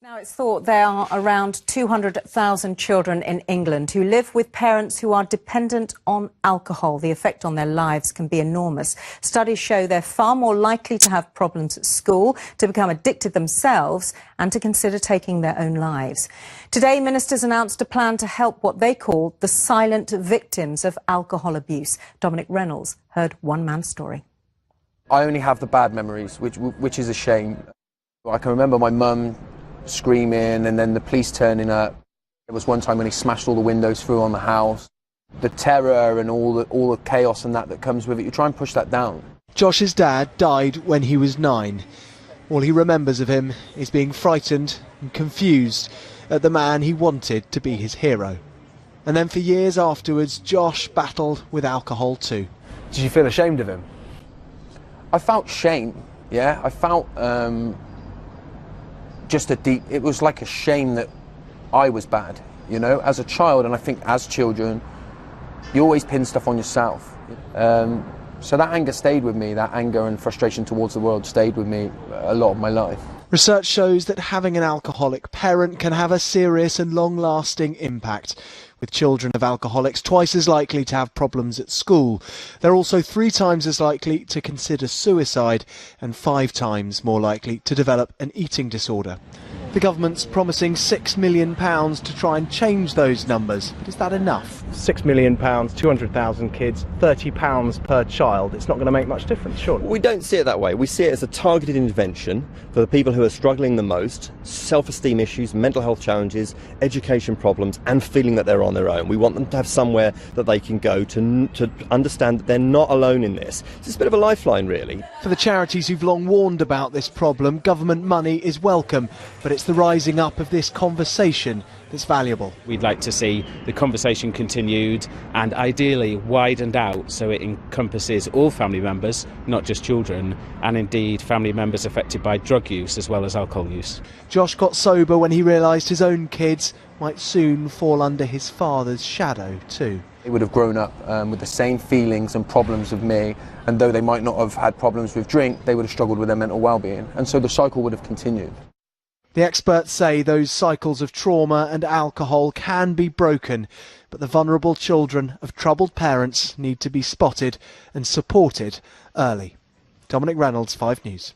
Now, it's thought there are around 200,000 children in England who live with parents who are dependent on alcohol. The effect on their lives can be enormous. Studies show they're far more likely to have problems at school, to become addicted themselves and to consider taking their own lives. Today, ministers announced a plan to help what they call the silent victims of alcohol abuse. Dominic Reynolds heard one man's story. I only have the bad memories, which is a shame. I can remember my mum screaming and then the police turning up. There was one time when he smashed all the windows through on the house. The terror and all the chaos and that comes with it, you try and push that down. Josh's dad died when he was 9. All he remembers of him is being frightened and confused at the man he wanted to be his hero. And then for years afterwards, Josh battled with alcohol too. Did you feel ashamed of him? I felt shame, yeah. I felt it was like a shame that I was bad, you know, as a child, and I think as children, you always pin stuff on yourself. So that anger stayed with me, that anger and frustration towards the world stayed with me a lot of my life. Research shows that having an alcoholic parent can have a serious and long-lasting impact, with children of alcoholics twice as likely to have problems at school. They're also 3 times as likely to consider suicide and 5 times more likely to develop an eating disorder. The government's promising £6 million to try and change those numbers, but is that enough? £6 million, 200,000 kids, £30 per child. It's not going to make much difference, surely. We don't see it that way. We see it as a targeted intervention for the people who are struggling the most, self-esteem issues, mental health challenges, education problems, and feeling that they're on their own. We want them to have somewhere that they can go to understand that they're not alone in this. It's a bit of a lifeline, really. For the charities who've long warned about this problem, government money is welcome, but it's the rising up of this conversation that's valuable. We'd like to see the conversation continued and ideally widened out so it encompasses all family members, not just children, and indeed family members affected by drug use as well as alcohol use. Josh got sober when he realised his own kids might soon fall under his father's shadow too. They would have grown up with the same feelings and problems of me, and though they might not have had problems with drink, they would have struggled with their mental well-being, and so the cycle would have continued. The experts say those cycles of trauma and alcohol can be broken, but the vulnerable children of troubled parents need to be spotted and supported early. Dominic Reynolds, 5 News.